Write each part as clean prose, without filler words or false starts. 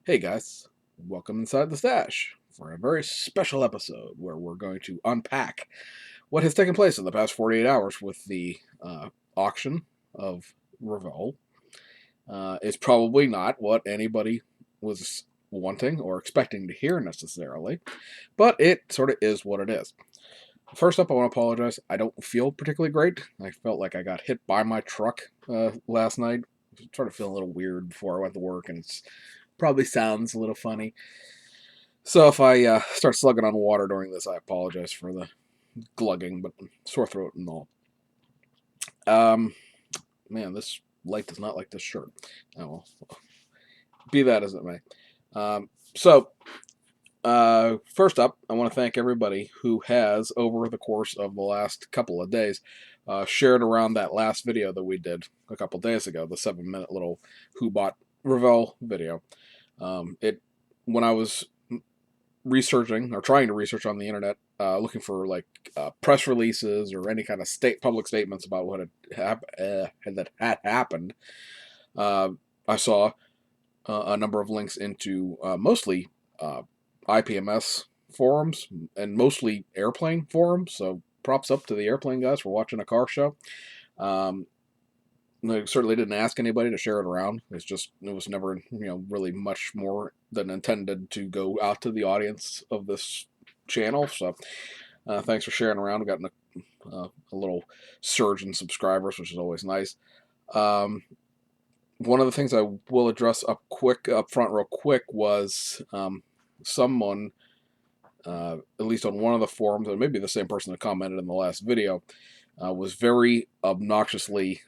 Hey guys, welcome inside the stash for a very special episode where we're going to unpack what has taken place in the past 48 hours with the auction of Revell. It's probably not what anybody was wanting or expecting to hear necessarily, but it sort of is what it is. First up, I want to apologize. I don't feel particularly great. I felt like I got hit by my truck last night. I started feeling a little weird before I went to work, and it's probably sounds a little funny. So if I start slugging on water during this, I apologize for the glugging, but sore throat and all. Um, Man, this light does not like this shirt. Oh, well, be that as it may. First up, I want to thank everybody who has, over the course of the last couple of days, shared around that last video that we did a couple days ago, the 7-minute little Who Bought Revell video. It When I was researching or trying to research on the internet, looking for like press releases or any kind of public statements about what that had happened. I saw a number of links into mostly IPMS forums and mostly airplane forums. So props up to the airplane guys for watching a car show. Um, I certainly didn't ask anybody to share it around. It was never really much more than intended to go out to the audience of this channel. So thanks for sharing around. We've gotten a little surge in subscribers, which is always nice. One of the things I will address up front real quick was someone, at least on one of the forums, and maybe the same person that commented in the last video, was very obnoxiously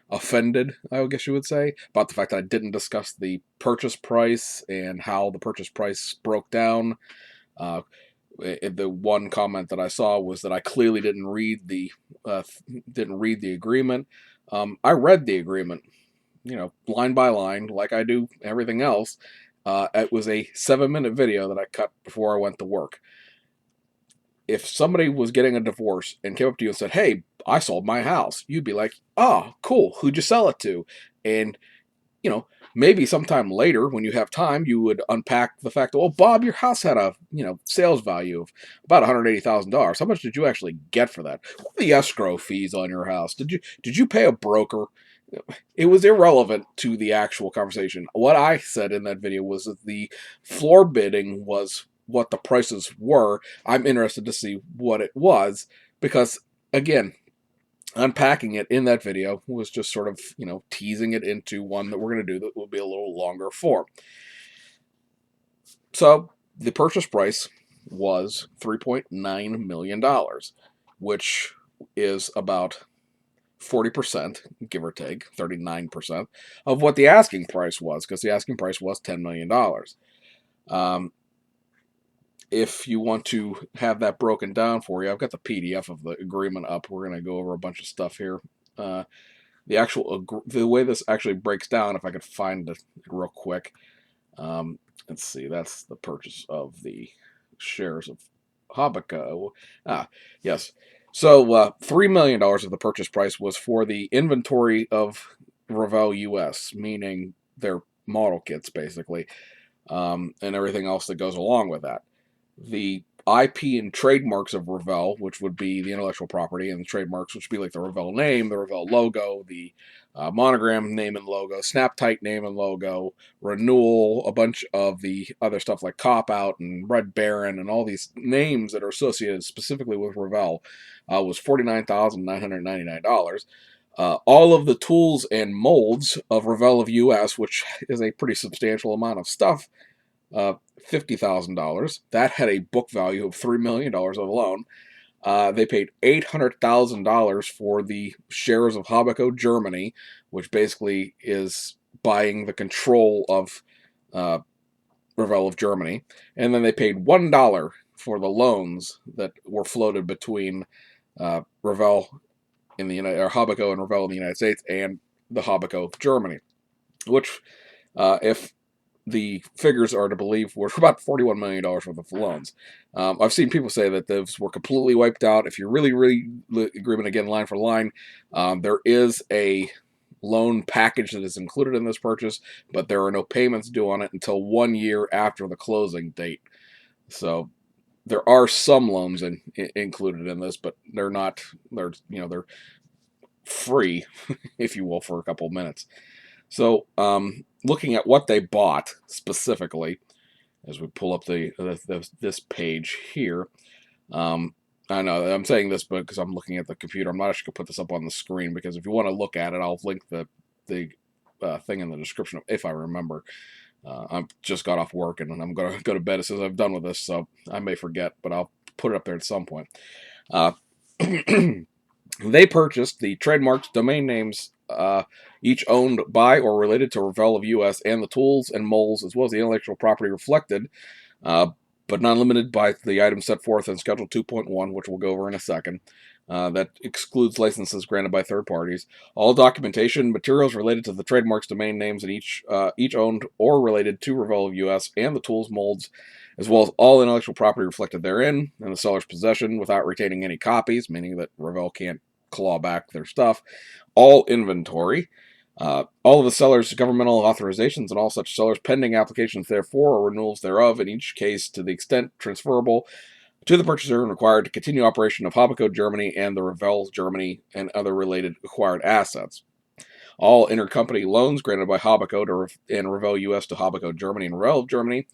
offended, I guess you would say, about the fact that I didn't discuss the purchase price and how the purchase price broke down. The one comment that I saw was that I clearly didn't read the agreement. I read the agreement, line by line, like I do everything else. It was a 7-minute video that I cut before I went to work. If somebody was getting a divorce and came up to you and said, "Hey, I sold my house," you'd be like, "Oh, cool. Who'd you sell it to?" And, maybe sometime later when you have time, you would unpack the fact that, well, Bob, your house had a, sales value of about $180,000. How much did you actually get for that? What were the escrow fees on your house? Did you pay a broker? It was irrelevant to the actual conversation. What I said in that video was that the floor bidding was what the prices were. I'm interested to see what it was because, again, unpacking it in that video was just sort of, teasing it into one that we're going to do that will be a little longer form. So the purchase price was $3.9 million, which is about 40%, give or take, 39% of what the asking price was, because the asking price was $10 million. If you want to have that broken down for you, I've got the PDF of the agreement up. We're going to go over a bunch of stuff here. The way this actually breaks down, if I could find it real quick. Let's see, that's the purchase of the shares of Habakkuk. Yes. So $3 million of the purchase price was for the inventory of Revell US, meaning their model kits, basically, and everything else that goes along with that. The IP and trademarks of Revell, which would be the intellectual property, and the trademarks, which would be like the Revell name, the Revell logo, the monogram name and logo, snap tight name and logo, renewal, a bunch of the other stuff like Cop Out and Red Baron and all these names that are associated specifically with Revell, was $49,999. All of the tools and molds of Revell of US, which is a pretty substantial amount of stuff, $50,000. That had a book value of $3 million alone. They paid $800,000 for the shares of Habakkuk Germany, which basically is buying the control of Revell of Germany. And then they paid $1 for the loans that were floated between Revell in the Habakkuk and Revell in the United States and the Habakkuk of Germany, which, if the figures are to believe, were about $41 million worth of loans. I've seen people say that those were completely wiped out. If you really read the agreement again line for line, there is a loan package that is included in this purchase, but there are no payments due on it until 1 year after the closing date. So there are some loans included in this, but they're not. They're free, if you will, for a couple of minutes. So looking at what they bought specifically, as we pull up this page here. I know I'm saying this because I'm looking at the computer. I'm not actually going to put this up on the screen, because if you want to look at it, I'll link the thing in the description if I remember. I've just got off work and I'm going to go to bed as soon as I'm done with this, so I may forget, but I'll put it up there at some point. They purchased the trademarks, domain names, each owned by or related to Revell of US, and the tools and molds, as well as the intellectual property reflected, but not limited by the items set forth in Schedule 2.1, which we'll go over in a second. That excludes licenses granted by third parties. All documentation, materials related to the trademarks, domain names, and each owned or related to Revell of US, and the tools, molds, as well as all intellectual property reflected therein in the seller's possession without retaining any copies, meaning that Revell can't claw back their stuff. All inventory. All of the seller's governmental authorizations and all such sellers' pending applications therefore or renewals thereof, in each case to the extent transferable to the purchaser and required to continue operation of Habaco Germany and the Revell Germany and other related acquired assets. All intercompany loans granted by Habaco and Revell US to Habaco Germany and Revell Germany.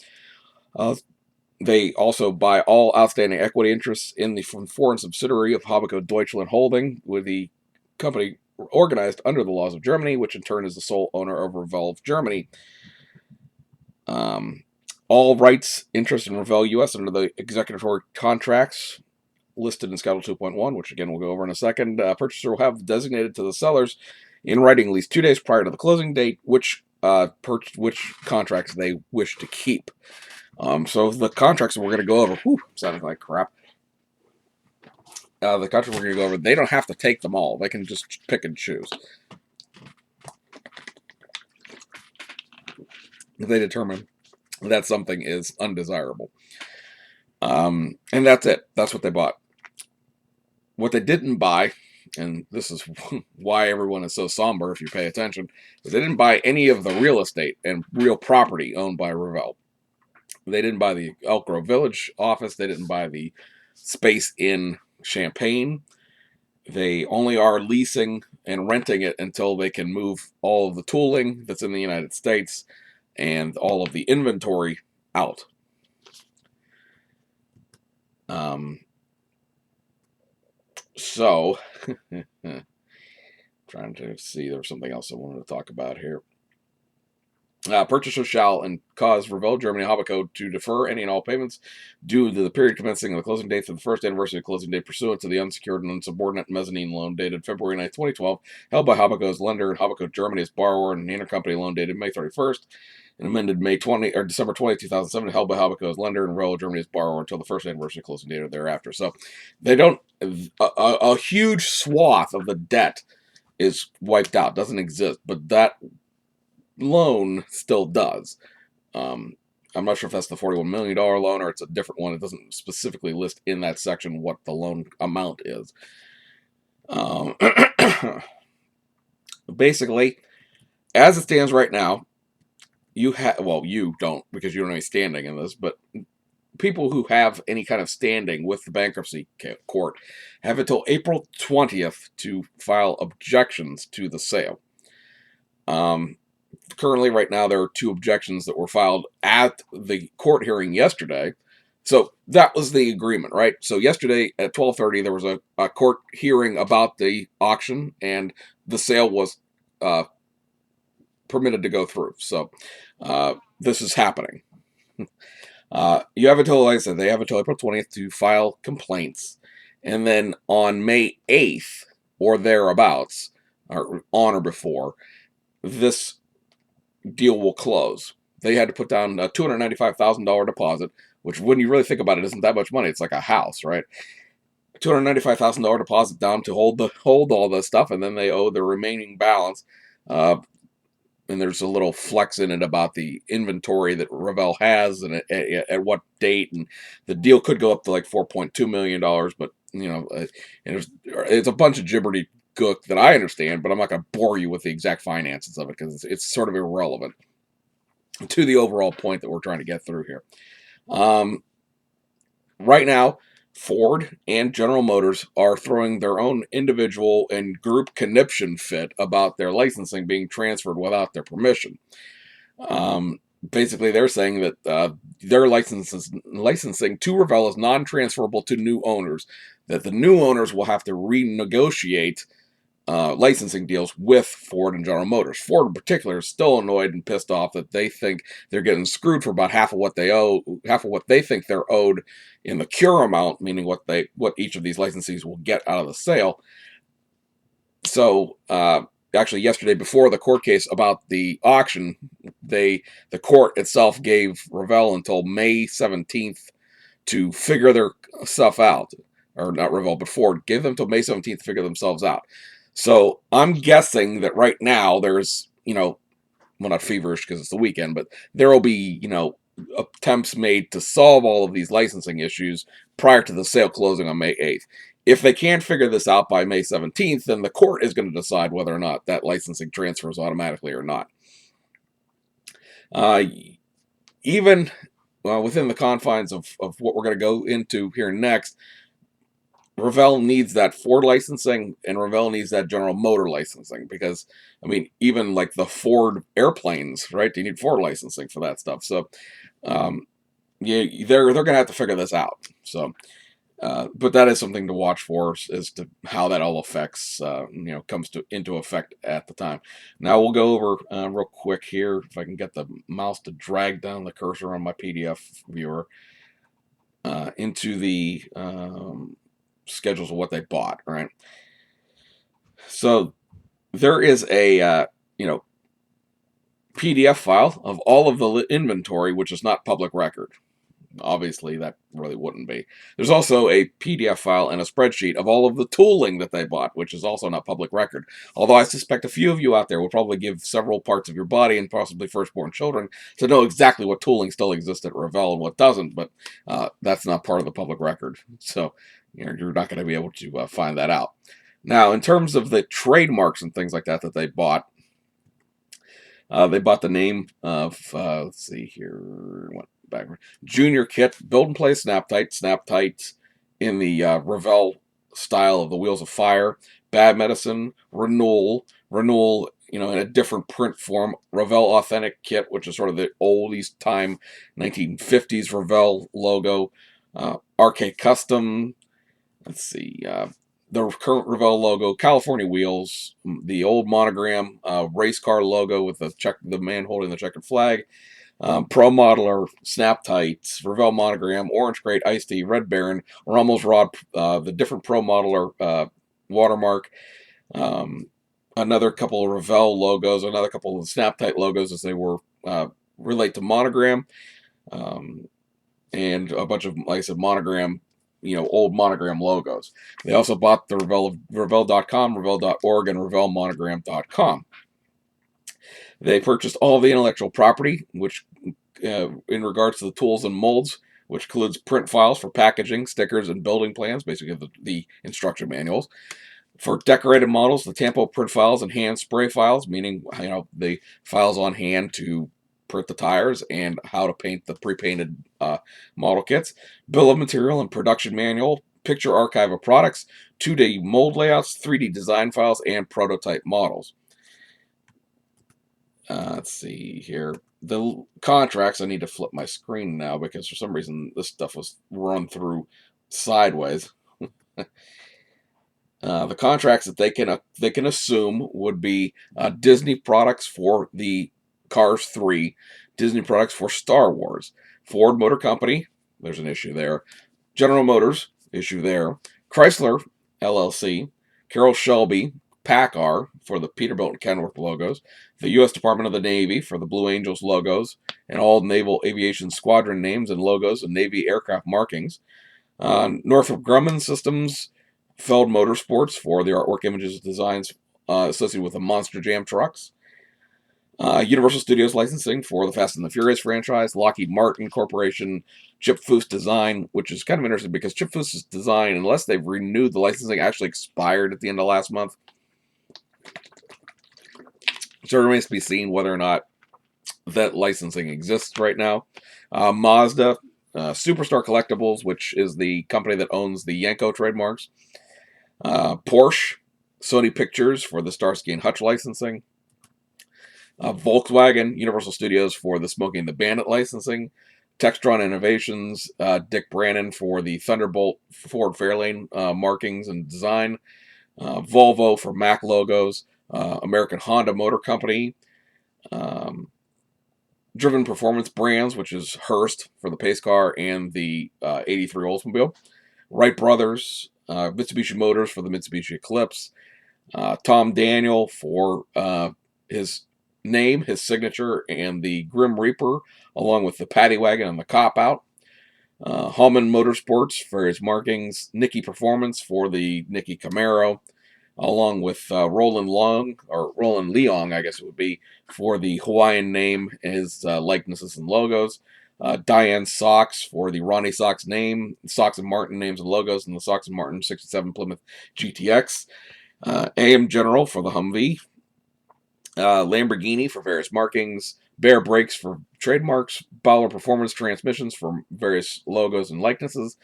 They also buy all outstanding equity interests in the foreign subsidiary of Habaco Deutschland Holding, with the company organized under the laws of Germany, which in turn is the sole owner of Revell Germany. All rights, interests in Revell US under the executory contracts listed in Schedule 2.1, which again we'll go over in a second. Purchaser will have designated to the sellers in writing at least 2 days prior to the closing date which contracts they wish to keep. So the contracts that we're going to go over, sounding like crap. The contracts we're going to go over, they don't have to take them all. They can just pick and choose if they determine that something is undesirable. And that's it. That's what they bought. What they didn't buy, and this is why everyone is so somber if you pay attention, is they didn't buy any of the real estate and real property owned by Revell. They didn't buy the Elk Grove Village office. They didn't buy the space in Champaign. They only are leasing and renting it until they can move all of the tooling that's in the United States and all of the inventory out. So, trying to see, there was something else I wanted to talk about here. Purchaser shall and cause Revell Germany Habaco to defer any and all payments due to the period commencing on the closing date for the first anniversary of closing date pursuant to the unsecured and unsubordinate mezzanine loan dated February 9, 2012, held by Habaco as lender and Habaco Germany as borrower, and an intercompany loan dated May 31st and amended December 20, 2007, held by Habaco as lender and Revell Germany as borrower until the first anniversary of closing date or thereafter. So they don't, a huge swath of the debt is wiped out, doesn't exist, but that loan still does. I'm not sure if that's the $41 million loan or it's a different one. It doesn't specifically list in that section what the loan amount is. Basically, as it stands right now, you don't, because you don't have any standing in this, but people who have any kind of standing with the bankruptcy court have until April 20th to file objections to the sale. Currently, right now, there are 2 objections that were filed at the court hearing yesterday. So that was the agreement, right? So yesterday at 12:30, there was a court hearing about the auction, and the sale was permitted to go through. So this is happening. You have until, like I said, they have until April 20th to file complaints. And then on May 8th, or thereabouts, or on or before, this deal will close. They had to put down a $295,000 deposit, which, when you really think about it, isn't that much money. It's like a house, right? $295,000 deposit down to hold all this stuff, and then they owe the remaining balance. And there's a little flex in it about the inventory that Revell has and at what date, and the deal could go up to like $4.2 million, but and it's a bunch of gibberty gook that I understand, but I'm not going to bore you with the exact finances of it because it's sort of irrelevant to the overall point that we're trying to get through here. Right now, Ford and General Motors are throwing their own individual and group conniption fit about their licensing being transferred without their permission. Basically, they're saying that their licensing to Revell is non-transferable to new owners, that the new owners will have to renegotiate licensing deals with Ford and General Motors. Ford in particular is still annoyed and pissed off that they think they're getting screwed for about half of what they owe, half of what they think they're owed in the cure amount, meaning what each of these licensees will get out of the sale. So actually yesterday, before the court case about the auction, the court itself gave Revell until May 17th to figure their stuff out. Or not Revell, but Ford gave them until May 17th to figure themselves out. So I'm guessing that right now there's, well, not feverish because it's the weekend, but there will be, attempts made to solve all of these licensing issues prior to the sale closing on May 8th. If they can't figure this out by May 17th, then the court is going to decide whether or not that licensing transfers automatically or not. Even within the confines of what we're going to go into here next, Revell needs that Ford licensing and Revell needs that General Motor licensing because, even like the Ford airplanes, right? They need Ford licensing for that stuff. So, they're going to have to figure this out. So, but that is something to watch for as to how that all affects, comes into effect at the time. Now we'll go over real quick here, if I can get the mouse to drag down the cursor on my PDF viewer into the schedules of what they bought, right? So there is a, PDF file of all of the inventory, which is not public record. Obviously, that really wouldn't be. There's also a PDF file and a spreadsheet of all of the tooling that they bought, which is also not public record. Although I suspect a few of you out there will probably give several parts of your body and possibly firstborn children to know exactly what tooling still exists at Revell and what doesn't, but that's not part of the public record. So you're not going to be able to find that out. Now, in terms of the trademarks and things like that they bought the name of, let's see here, backward. Junior Kit, Build and Play Snap Tight in the Revell style of the Wheels of Fire, Bad Medicine, Renewal, in a different print form, Revell Authentic Kit, which is sort of the oldies time 1950s Revell logo, RK Custom, let's see, the current Revell logo, California Wheels, the old monogram, race car logo with the man holding the checkered flag, Pro Modeler, Snap Tights, Revell Monogram, Orange Crate, Iced Tea, Red Baron, Rummel's Rod, the different Pro Modeler watermark, another couple of Revell logos, another couple of Snap Tight logos as they were relate to Monogram, and a bunch of, like I said, Monogram, old Monogram logos. They also bought the Revell.com, Revell.org, and RevellMonogram.com. They purchased all the intellectual property, which, in regards to the tools and molds, which includes print files for packaging, stickers, and building plans, basically the instruction manuals. For decorated models, the Tampo print files and hand spray files, meaning, the files on hand to print the tires and how to paint the pre-painted model kits. Bill of material and production manual, picture archive of products, 2D mold layouts, 3D design files, and prototype models. Let's see here. The contracts, I need to flip my screen now because for some reason this stuff was run through sideways. The contracts that they can assume would be Disney products for the Cars 3, Disney products for Star Wars, Ford Motor Company, there's an issue there, General Motors, issue there, Chrysler LLC, Carroll Shelby, PACCAR for the Peterbilt and Kenworth logos, the U.S. Department of the Navy for the Blue Angels logos, and all Naval Aviation Squadron names and logos and Navy aircraft markings, Northrop Grumman Systems, Feld Motorsports for the artwork, images, and designs associated with the Monster Jam trucks, Universal Studios licensing for the Fast and the Furious franchise, Lockheed Martin Corporation, Chip Foose Design, which is kind of interesting because Chip Foose's design, unless they've renewed the licensing, actually expired at the end of last month. So it remains to be seen whether or not that licensing exists right now. Mazda, Superstar Collectibles, which is the company that owns the Yanko trademarks. Porsche, Sony Pictures for the Starsky and Hutch licensing. Volkswagen, Universal Studios for the Smokey and the Bandit licensing. Textron Innovations, Dick Brannon for the Thunderbolt Ford Fairlane markings and design. Volvo for Mac logos. American Honda Motor Company. Driven Performance Brands, which is Hearst for the pace car and the 83 Oldsmobile. Wright Brothers, Mitsubishi Motors for the Mitsubishi Eclipse. Tom Daniel for his name, his signature, and the Grim Reaper, along with the Paddy Wagon and the Cop Out. Hallman Motorsports for his markings. Nicky Performance for the Nicky Camaro, along with Roland Leong, I guess it would be, for the Hawaiian name, his likenesses and logos. Diane Sox for the Ronnie Sox name, Sox and Martin names and logos, and the Sox and Martin 67 Plymouth GTX. AM General for the Humvee. Lamborghini for various markings. Bear Brakes for trademarks. Bowler Performance Transmissions for various logos and likenesses.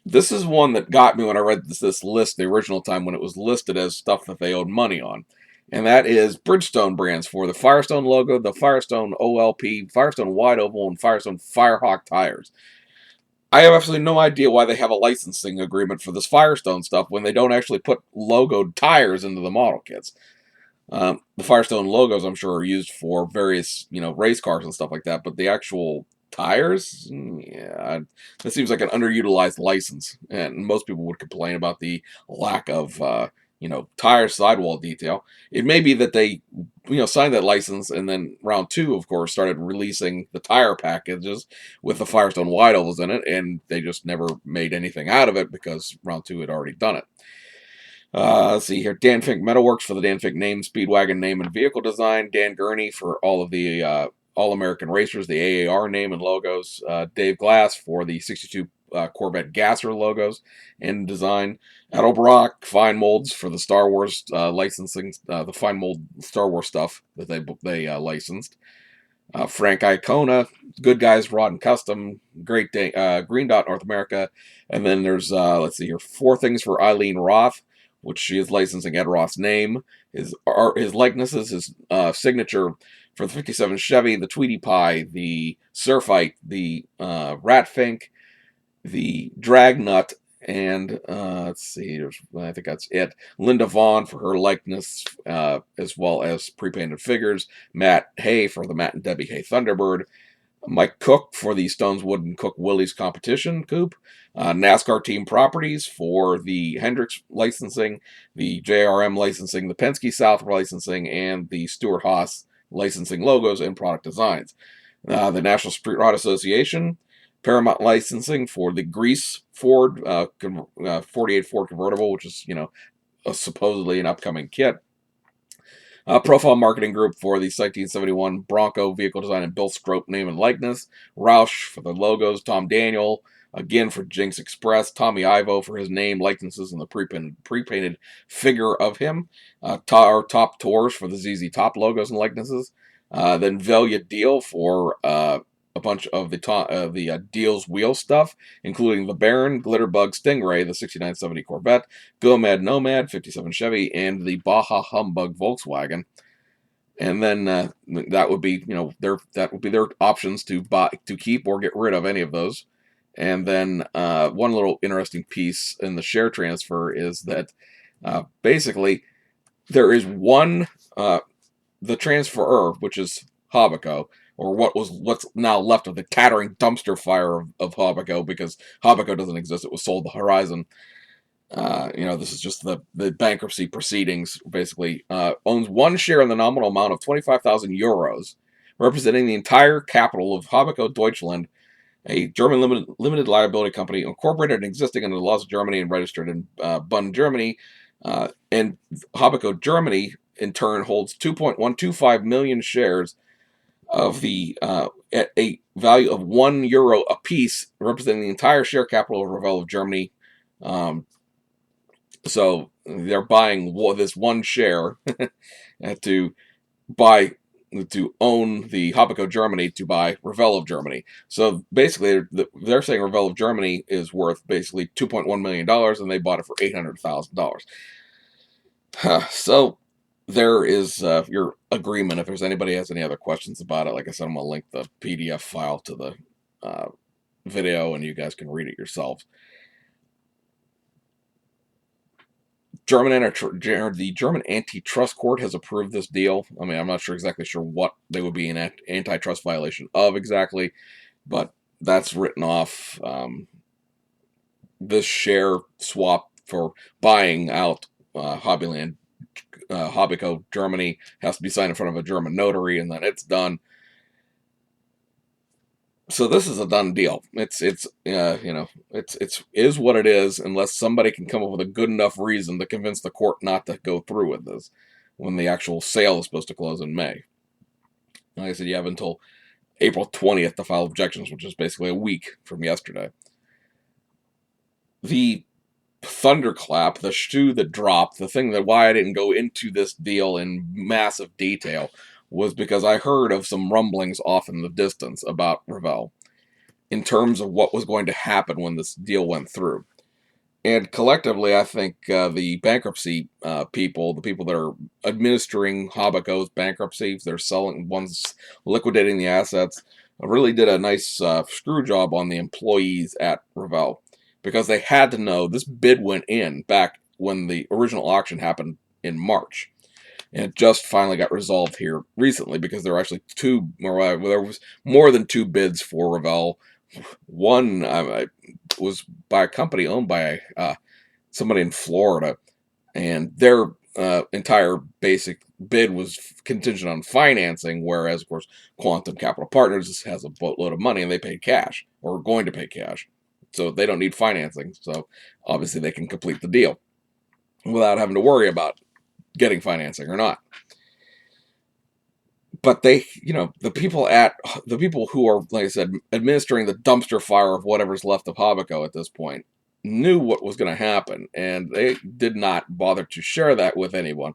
This is one that got me when I read this list the original time, when it was listed as stuff that they owed money on. And that is Bridgestone brands for the Firestone logo, the Firestone OLP, Firestone Wide Oval, and Firestone Firehawk tires. I have absolutely no idea why they have a licensing agreement for this Firestone stuff when they don't actually put logoed tires into the model kits. The Firestone logos, I'm sure, are used for various, race cars and stuff like that, but the actual tires, yeah, that seems like an underutilized license, and most people would complain about the lack of, tire sidewall detail. It may be that they, signed that license, and then round two, of course, started releasing the tire packages with the Firestone wide ovals in it, and they just never made anything out of it because round two had already done it. Let's see here. Dan Fink Metalworks for the Dan Fink name, Speedwagon name, and vehicle design. Dan Gurney for all of the All-American Racers, the AAR name and logos. Dave Glass for the 62 Corvette Gasser logos and design. Edelbrock Fine Molds for the Star Wars licensing, the fine mold Star Wars stuff that they licensed. Frank Icona, Good Guys Rod and Custom, Great Day, Green Dot North America, and then there's let's see here, 4 things for Eileen Roth, which she is licensing Ed Roth's name, his likenesses, his signature for the 57 Chevy, the Tweety Pie, the Surfite, the Ratfink, the Dragnut, and let's see, I think that's it. Linda Vaughn for her likeness, as well as pre-painted figures. Matt Hay for the Matt and Debbie Hay Thunderbird. Mike Cook for the Stones Wood and Cook Willys competition coupe. NASCAR Team Properties for the Hendricks licensing, the JRM licensing, the Penske South licensing, and the Stuart Haas licensing logos and product designs. The National Street Rod Association, Paramount licensing for the Grease Ford 48 Ford convertible, which is supposedly an upcoming kit. Profile Marketing Group for the 1971 Bronco vehicle design and Bill Strope name and likeness. Roush for the logos. Tom Daniel, again for Jinx Express. Tommy Ivo for his name, likenesses, and the pre-painted figure of him. Top Tours for the ZZ Top logos and likenesses. Then Velia Deal for a bunch of the Deal's wheel stuff, including the Baron, Glitterbug Stingray, the 6970 Corvette, Gomad Nomad, 57 Chevy, and the Baja Humbug Volkswagen. And then that would be, their options to keep or get rid of any of those. And then one little interesting piece in the share transfer is that basically there is one, the transferor, which is Habaco, or what's now left of the Cattering dumpster fire of Habaco, because Habaco doesn't exist. It was sold to Horizon. This is just the bankruptcy proceedings, basically. Owns one share in the nominal amount of 25,000 euros, representing the entire capital of Habaco Deutschland, a German limited liability company incorporated and existing under the laws of Germany and registered in Bonn, Germany. And Habaco Germany, in turn, holds 2.125 million shares of the at a value of €1 a piece, representing the entire share capital of Revell of Germany. So they're buying this one share to to own the Habeco Germany to buy Revell of Germany. So basically, they're saying Revell of Germany is worth basically $2.1 million, and they bought it for $800,000. So there is your agreement. If there's anybody has any other questions about it, like I said, I'm going to link the PDF file to the video, and you guys can read it yourselves. The German antitrust court has approved this deal. I mean, I'm not exactly sure what they would be an antitrust violation of exactly, but that's written off. This share swap for buying out Hobbyland, Hobbyco Germany has to be signed in front of a German notary, and then it's done. So this is a done deal. It's is what it is, unless somebody can come up with a good enough reason to convince the court not to go through with this when the actual sale is supposed to close in May. Like I said, you have until April 20th to file objections, which is basically a week from yesterday. The thunderclap, the shoe that dropped, the thing that why I didn't go into this deal in massive detail was because I heard of some rumblings off in the distance about Revell in terms of what was going to happen when this deal went through. And collectively, I think the bankruptcy people, the people that are administering Habeco's bankruptcies, they're selling ones, liquidating the assets, really did a nice screw job on the employees at Revell, because they had to know this bid went in back when the original auction happened in March. And it just finally got resolved here recently because there were actually there was more than two bids for Revell. One was by a company owned by somebody in Florida, and their entire basic bid was contingent on financing, whereas, of course, Quantum Capital Partners has a boatload of money, and they paid cash, or are going to pay cash. So they don't need financing, so obviously they can complete the deal without having to worry about getting financing or not. But they, the people who are, like I said, administering the dumpster fire of whatever's left of Habeco at this point knew what was going to happen, and they did not bother to share that with anyone.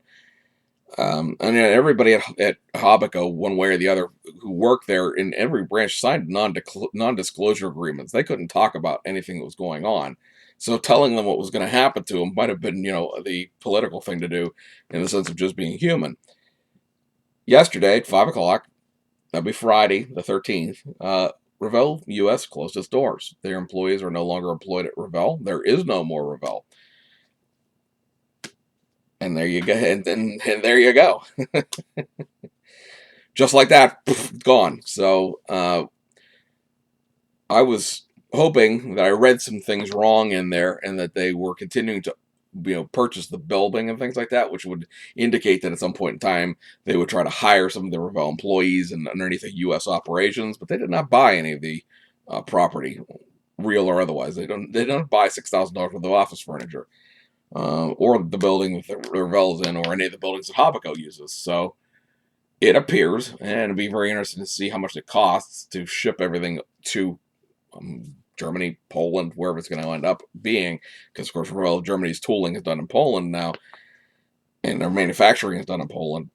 And everybody at Habeco, one way or the other, who worked there in every branch, signed non-disclosure agreements. They couldn't talk about anything that was going on. So telling them what was going to happen to them might have been, the political thing to do in the sense of just being human. Yesterday at 5 o'clock, that'd be Friday the 13th, Revell U.S. closed its doors. Their employees are no longer employed at Revell. There is no more Revell. And there you go. And there you go. Just like that, gone. So I was hoping that I read some things wrong in there, and that they were continuing to purchase the building and things like that, which would indicate that at some point in time they would try to hire some of the Revell employees and underneath the U.S. operations. But they did not buy any of the property, real or otherwise. They don't buy $6,000 worth of office furniture, or the building that Revell's in, or any of the buildings that Habeco uses. So it appears, and it'd be very interesting to see how much it costs to ship everything to Germany, Poland, wherever it's going to end up being, because of course Revell Germany's tooling is done in Poland now, and their manufacturing is done in Poland.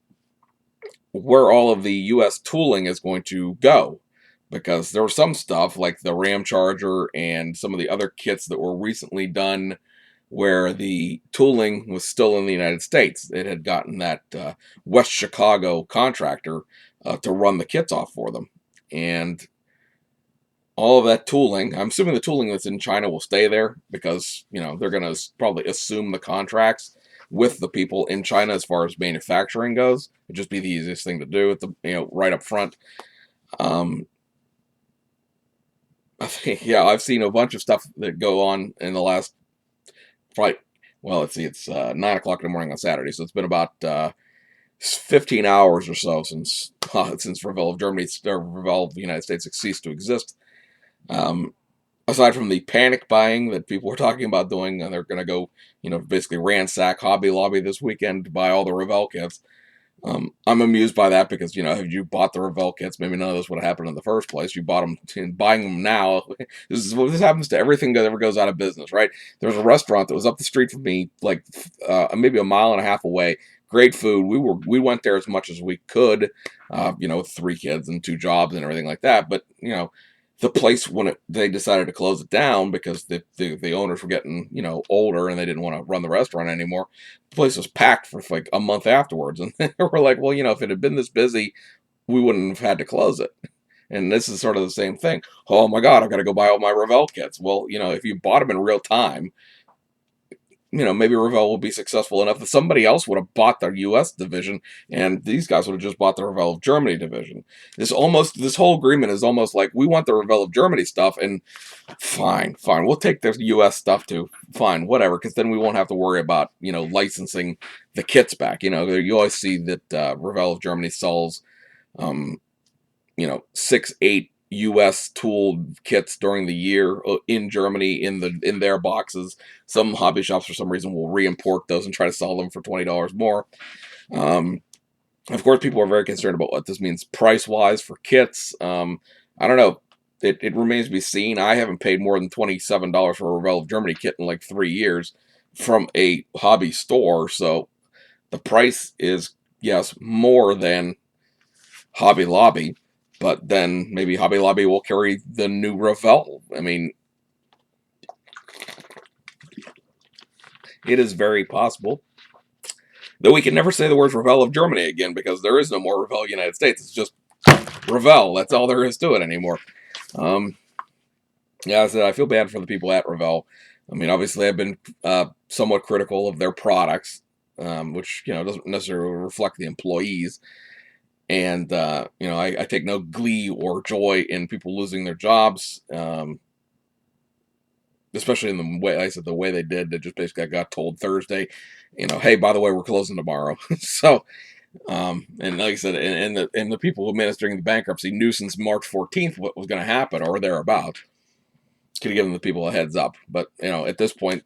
Where all of the U.S. tooling is going to go, because there was some stuff like the Ram Charger and some of the other kits that were recently done where the tooling was still in the United States. It had gotten that West Chicago contractor to run the kits off for them, and all of that tooling, I'm assuming the tooling that's in China will stay there, because they're going to probably assume the contracts with the people in China as far as manufacturing goes. It'd just be the easiest thing to do at the right up front. I think, I've seen a bunch of stuff that go on in the last let's see, it's 9 o'clock in the morning on Saturday, so it's been about 15 hours or so since Revell of Germany, or Revell of the United States, ceased to exist. Aside from the panic buying that people were talking about doing, and they're going to go, basically ransack Hobby Lobby this weekend to buy all the Revell kits. I'm amused by that because, if you bought the Revell kits, maybe none of this would have happened in the first place. You bought them, and buying them now. This happens to everything that ever goes out of business, right? There was a restaurant that was up the street from me, like maybe a mile and a half away, great food. We went there as much as we could, with 3 kids and 2 jobs and everything like that. But the place, when they decided to close it down because the owners were getting older and they didn't want to run the restaurant anymore, the place was packed for like a month afterwards. And we're like, well, if it had been this busy, we wouldn't have had to close it. And this is sort of the same thing. Oh my God, I've got to go buy all my Revell kits. Well, if you bought them in real time, maybe Revell will be successful enough that somebody else would have bought their U.S. division, and these guys would have just bought the Revell of Germany division. This whole agreement is almost like, we want the Revell of Germany stuff, and fine, we'll take the U.S. stuff too. Fine, whatever, because then we won't have to worry about licensing the kits back. You always see that Revell of Germany sells 6, 8 U.S. tooled kits during the year in Germany in their boxes. Some hobby shops for some reason will re-import those and try to sell them for $20 more. Of course, people are very concerned about what this means price-wise for kits. I don't know. It remains to be seen. I haven't paid more than $27 for a Revell of Germany kit in like 3 years from a hobby store. So the price is, yes, more than Hobby Lobby. But then maybe Hobby Lobby will carry the new Revell. I mean, it is very possible. Though we can never say the words Revell of Germany again, because there is no more Revell United States. It's just Revell. That's all there is to it anymore. Yeah, I feel bad for the people at Revell. I mean, obviously, I've been somewhat critical of their products, which doesn't necessarily reflect the employees. And, I take no glee or joy in people losing their jobs, especially in the way, like I said, the way they did. They just basically got told Thursday, hey, by the way, we're closing tomorrow. So, and like I said, and the people administering the bankruptcy knew since March 14th what was going to happen or thereabouts. Could have given the people a heads up. But, at this point,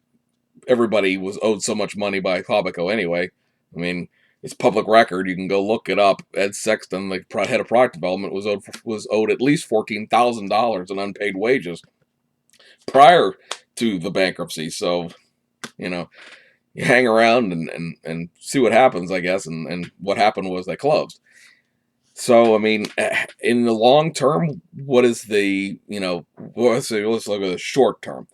everybody was owed so much money by Hobbico anyway. I mean, it's public record. You can go look it up. Ed Sexton, the head of product development, was owed at least $14,000 in unpaid wages prior to the bankruptcy. So, you hang around and see what happens, I guess. And what happened was they closed. So, I mean, in the long term, what is the, let's look at the short term.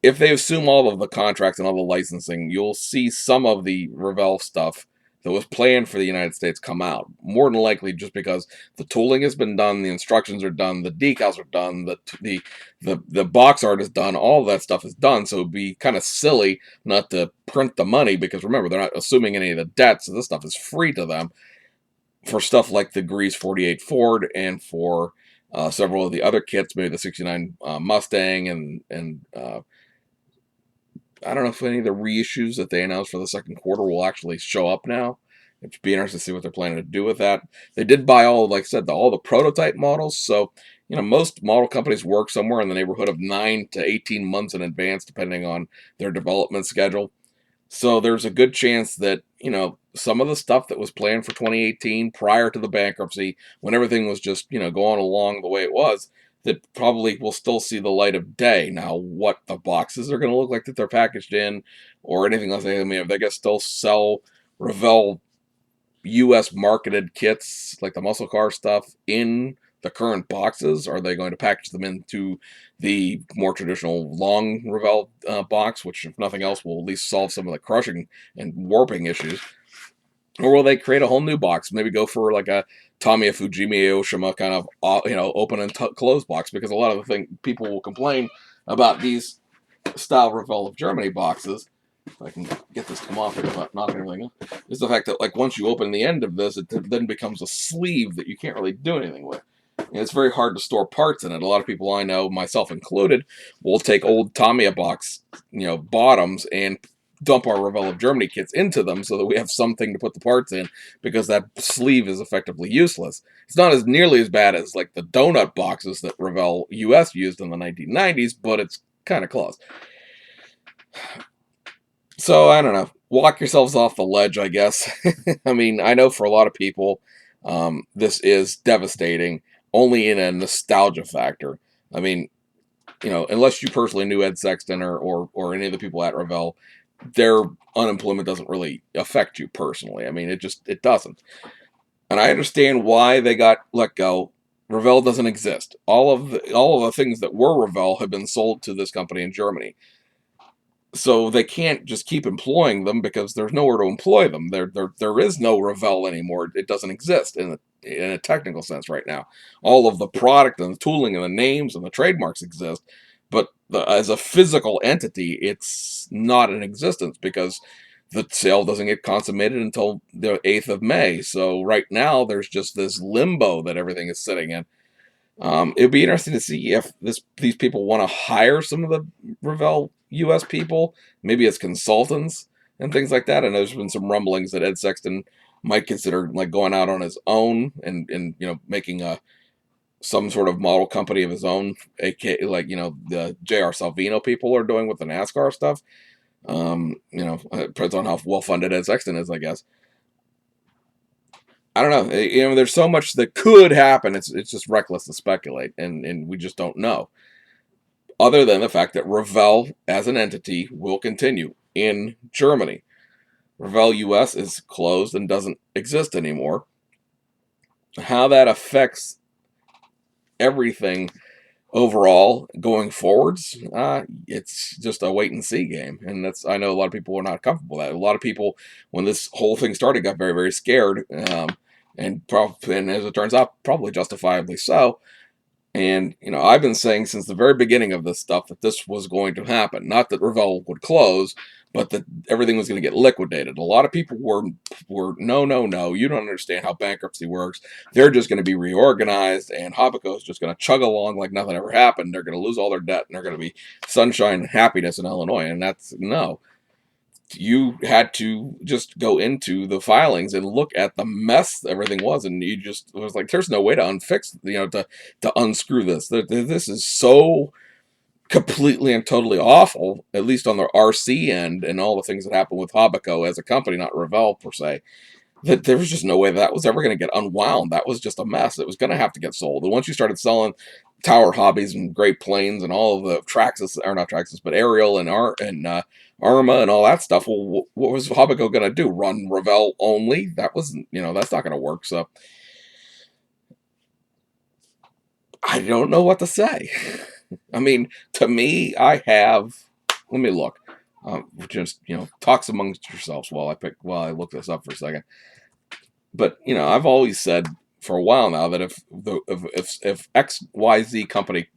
If they assume all of the contracts and all the licensing, you'll see some of the Revell stuff that was planned for the United States come out. More than likely just because the tooling has been done, the instructions are done, the decals are done, the box art is done, all of that stuff is done. So it'd be kind of silly not to print the money, because remember, they're not assuming any of the debt, so this stuff is free to them for stuff like the Grease 48 Ford and for several of the other kits, maybe the 69 Mustang and I don't know if any of the reissues that they announced for the second quarter will actually show up now. It'd be interesting to see what they're planning to do with that. They did buy like I said, all the prototype models. So, most model companies work somewhere in the neighborhood of 9 to 18 months in advance, depending on their development schedule. So there's a good chance that, some of the stuff that was planned for 2018 prior to the bankruptcy, when everything was just, going along the way it was, that probably will still see the light of day. Now, what the boxes are going to look like that they're packaged in or anything else, I mean, if they can still sell Revell U.S. marketed kits, like the muscle car stuff, in the current boxes, are they going to package them into the more traditional long Revell box, which, if nothing else, will at least solve some of the crushing and warping issues? Or will they create a whole new box? Maybe go for like a Tamiya Fujimi Aoshima kind of, open and close box, because a lot of the thing people will complain about these style Revell of Germany boxes, if I can get this to come off without knocking everything up, is the fact that, like, once you open the end of this, it then becomes a sleeve that you can't really do anything with. And it's very hard to store parts in it. A lot of people I know, myself included, will take old Tamiya box, bottoms and dump our Revell of Germany kits into them so that we have something to put the parts in, because that sleeve is effectively useless. It's not as nearly as bad as like the donut boxes that Revell US used in the 1990s, but it's kind of close. So, I don't know. Walk yourselves off the ledge, I guess. I mean, I know for a lot of people, this is devastating, only in a nostalgia factor. I mean, unless you personally knew Ed Sexton or any of the people at Revell, their unemployment doesn't really affect you personally. I mean, it doesn't. And I understand why they got let go. Revell doesn't exist. All of the things that were Revell have been sold to this company in Germany. So they can't just keep employing them because there's nowhere to employ them. There is no Revell anymore. It doesn't exist in a technical sense right now. All of the product and the tooling and the names and the trademarks exist, but as a physical entity, it's not in existence because the sale doesn't get consummated until the 8th of May. So right now there's just this limbo that everything is sitting in. It'd be interesting to see if these people want to hire some of the Revell U.S. people, maybe as consultants and things like that. And there's been some rumblings that Ed Sexton might consider like going out on his own and making some sort of model company of his own, aka like the J.R. Salvino people are doing with the NASCAR stuff. It depends on how well funded Ed Sexton is, I guess. I don't know. There's so much that could happen. It's just reckless to speculate, and we just don't know. Other than the fact that Revell as an entity will continue in Germany. Revell US is closed and doesn't exist anymore. How that affects everything overall going forwards, it's just a wait and see game, and I know a lot of people are not comfortable with that. A lot of people, when this whole thing started, got very, very scared, and as it turns out, probably justifiably so. And I've been saying since the very beginning of this stuff that this was going to happen. Not that Revell would close, but that everything was going to get liquidated. A lot of people were no, no, no. You don't understand how bankruptcy works. They're just going to be reorganized, and Habaco is just going to chug along like nothing ever happened. They're going to lose all their debt, and they're going to be sunshine and happiness in Illinois. And that's no. You had to just go into the filings and look at the mess everything was, and you just was like, "There's no way to unfix, to unscrew this. This is so completely and totally awful, at least on the RC end, and all the things that happened with Habaco as a company, not Revell per se. That there was just no way that was ever going to get unwound. That was just a mess. It was going to have to get sold. And once you started selling Tower Hobbies and Great Plains and all of the Traxxas, or not Traxxas, but Ariel and Arma and all that stuff, well, what was Habaco going to do? Run Revell only? That wasn't, that's not going to work. So I don't know what to say. I mean, to me, let me look. Just, talks amongst yourselves while I look this up for a second. But I've always said for a while now that if XYZ company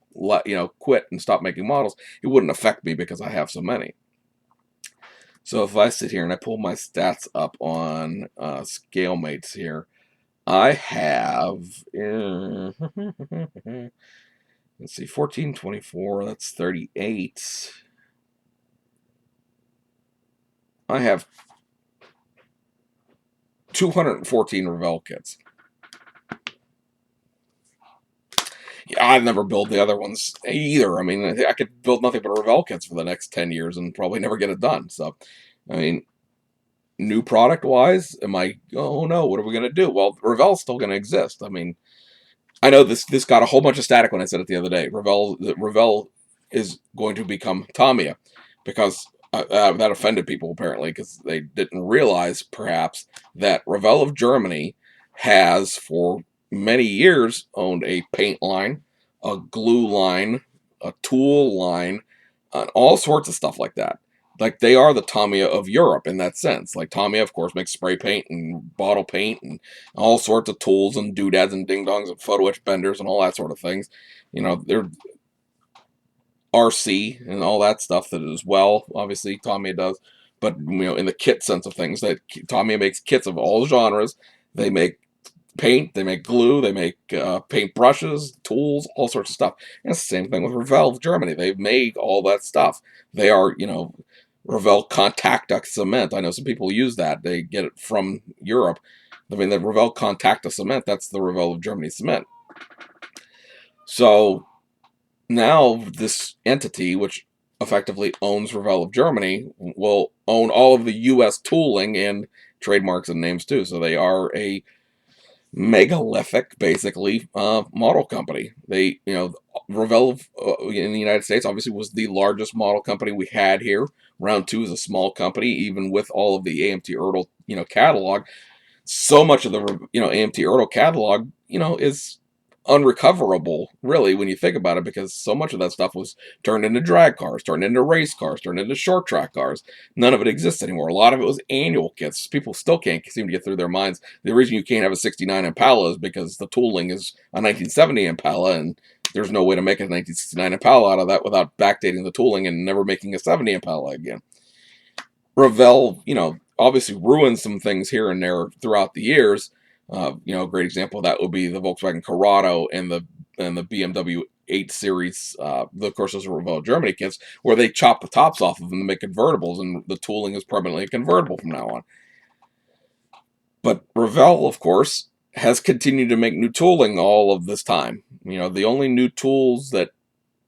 quit and stopped making models, it wouldn't affect me because I have so many. So if I sit here and I pull my stats up on ScaleMates here, I have let's see, 1424. That's 38. I have 214 Revell kits. Yeah, I've never built the other ones either. I mean, I could build nothing but Revell kits for the next 10 years and probably never get it done. So, I mean, new product wise, oh no, what are we going to do? Well, Revell's still going to exist. I mean, I know this got a whole bunch of static when I said it the other day. Revell is going to become Tamiya because that offended people apparently because they didn't realize perhaps that Revell of Germany has for many years owned a paint line, a glue line, a tool line, and all sorts of stuff like that. Like they are the Tamiya of Europe in that sense. Like Tamiya, of course, makes spray paint and bottle paint and all sorts of tools and doodads and ding dongs and photo etch benders and all that sort of things. They're RC and all that stuff that as well. Obviously, Tamiya does, but in the kit sense of things, that Tamiya makes kits of all genres. They make paint, they make glue, they make paint brushes, tools, all sorts of stuff. And it's the same thing with Revell Germany. They make all that stuff. They are, Revell Contacta cement. I know some people use that. They get it from Europe. I mean, the Revell Contacta cement, that's the Revell of Germany cement. So now this entity, which effectively owns Revell of Germany, will own all of the U.S. tooling and trademarks and names too. So they are a megalithic, basically, model company. They, Revell in the United States obviously was the largest model company we had here. Round 2 is a small company, even with all of the AMT Ertl, catalog. So much of the, AMT Ertl catalog, is unrecoverable, really, when you think about it, because so much of that stuff was turned into drag cars, turned into race cars, turned into short track cars. None of it exists anymore. A lot of it was annual kits. People still can't seem to get through their minds. The reason you can't have a 69 Impala is because the tooling is a 1970 Impala, and there's no way to make a 1969 Impala out of that without backdating the tooling and never making a 70 Impala again. Revell, obviously ruined some things here and there throughout the years. A great example of that would be the Volkswagen Corrado and the BMW 8 Series. Of course, those are Revell Germany kits where they chop the tops off of them to make convertibles, and the tooling is permanently convertible from now on. But Revell, of course, has continued to make new tooling all of this time. The only new tools that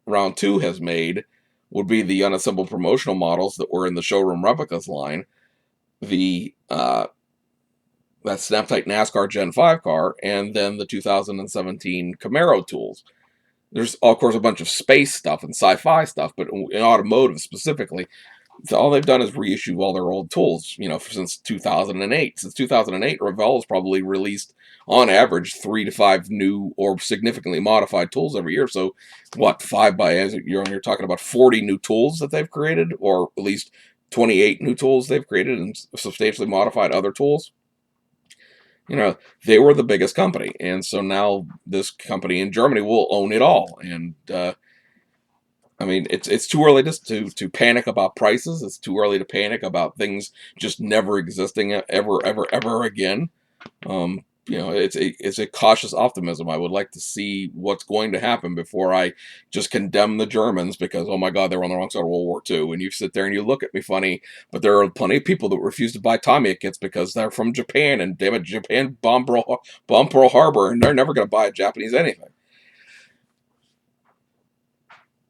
Round 2 has made would be the unassembled promotional models that were in the showroom replicas line, the that Snap-Tight NASCAR Gen 5 car, and then the 2017 Camaro tools. There's, of course, a bunch of space stuff and sci-fi stuff, but in automotive specifically, all they've done is reissue all their old tools, since 2008. Since 2008, Revell has probably released, on average, 3 to 5 new or significantly modified tools every year. So, you're talking about 40 new tools that they've created, or at least 28 new tools they've created and substantially modified other tools. They were the biggest company, and so now this company in Germany will own it all. And it's too early to panic about prices. It's too early to panic about things just never existing ever again. It's a cautious optimism. I would like to see what's going to happen before I just condemn the Germans because, oh my God, they were on the wrong side of World War II. And you sit there and you look at me funny, but there are plenty of people that refuse to buy Tamiya kits because they're from Japan, and damn it, Japan bombed Pearl Harbor, and they're never going to buy a Japanese anything.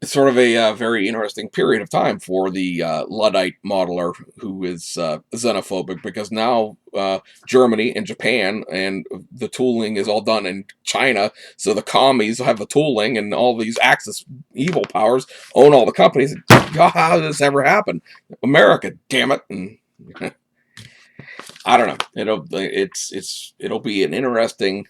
It's sort of a very interesting period of time for the Luddite modeler who is xenophobic, because now Germany and Japan and the tooling is all done in China, so the commies have the tooling, and all these Axis evil powers own all the companies. God, how did this ever happen? America, damn it! And I don't know. It'll be an interesting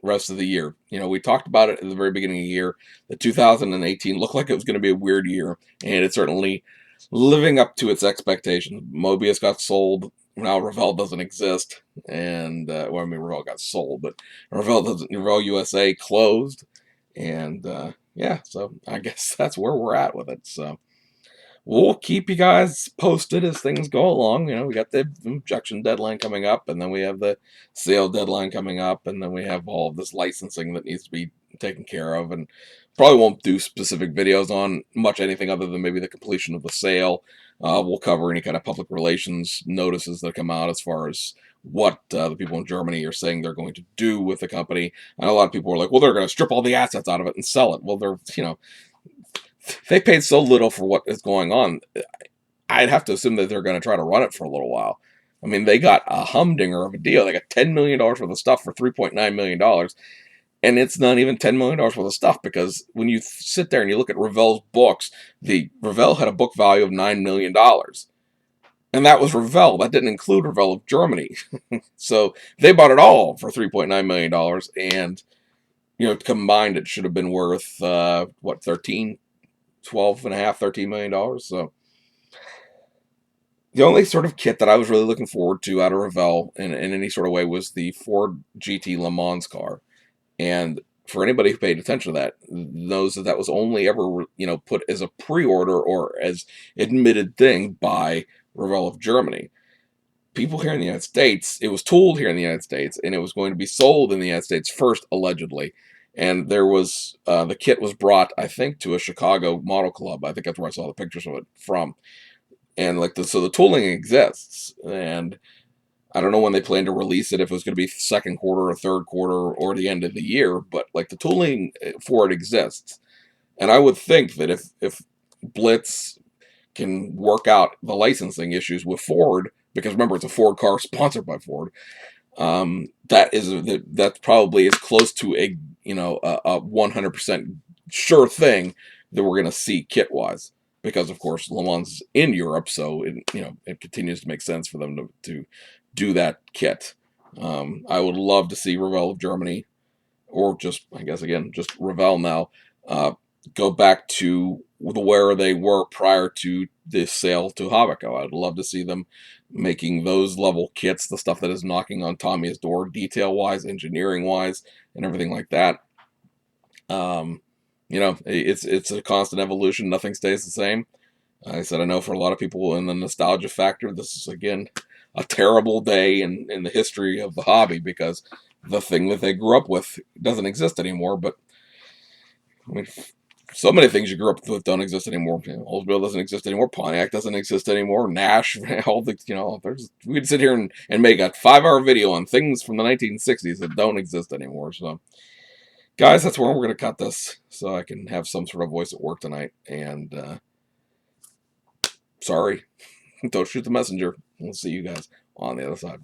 rest of the year. We talked about it at the very beginning of the year. The 2018 looked like it was going to be a weird year, and it's certainly living up to its expectations. Mobius got sold. Now Revell doesn't exist, and Revell got sold, but Revell USA closed, and so I guess that's where we're at with it. So we'll keep you guys posted as things go along. We got the objection deadline coming up, and then we have the sale deadline coming up, and then we have all of this licensing that needs to be taken care of, and probably won't do specific videos on much anything other than maybe the completion of the sale. We'll cover any kind of public relations notices that come out as far as what the people in Germany are saying they're going to do with the company. And a lot of people are like, well, they're going to strip all the assets out of it and sell it. Well, they paid so little for what is going on. I'd have to assume that they're going to try to run it for a little while. They got a humdinger of a deal. They got $10 million worth of stuff for $3.9 million. And it's not even $10 million worth of stuff, because when you sit there and you look at Revell's books, Revell had a book value of $9 million. And that was Revell. That didn't include Revell of Germany. So they bought it all for $3.9 million. And, combined, it should have been worth, $13 million. So the only sort of kit that I was really looking forward to out of Revell in any sort of way was the Ford GT Le Mans car. And for anybody who paid attention to that knows that was only ever, put as a pre-order or as admitted thing by Revell of Germany. People here in the United States, it was tooled here in the United States, and it was going to be sold in the United States first, allegedly. And there was, the kit was brought, I think, to a Chicago model club. I think that's where I saw the pictures of it from. And so the tooling exists, and I don't know when they plan to release it, if it was going to be second quarter or third quarter or the end of the year, but the tooling for it exists. And I would think that if Blitz can work out the licensing issues with Ford, because remember, it's a Ford car sponsored by Ford, that's probably as close to a 100% sure thing that we're going to see kit-wise. Because, of course, Le Mans is in Europe, so it continues to make sense for them to do that kit. I would love to see Revell of Germany, or just, I guess, again, just Revell now, go back to where they were prior to this sale to Havico. I'd love to see them making those level kits, the stuff that is knocking on Tommy's door, detail-wise, engineering-wise, and everything like that. It's a constant evolution. Nothing stays the same. I said, I know for a lot of people in the nostalgia factor, this is, again, a terrible day in the history of the hobby, because the thing that they grew up with doesn't exist anymore. But I mean, so many things you grew up with don't exist anymore. Oldsmobile doesn't exist anymore. Pontiac doesn't exist anymore. Nash, all the, we could sit here and make a 5-hour video on things from the 1960s that don't exist anymore. So, guys, that's where we're going to cut this, so I can have some sort of voice at work tonight. And sorry, don't shoot the messenger. We'll see you guys on the other side.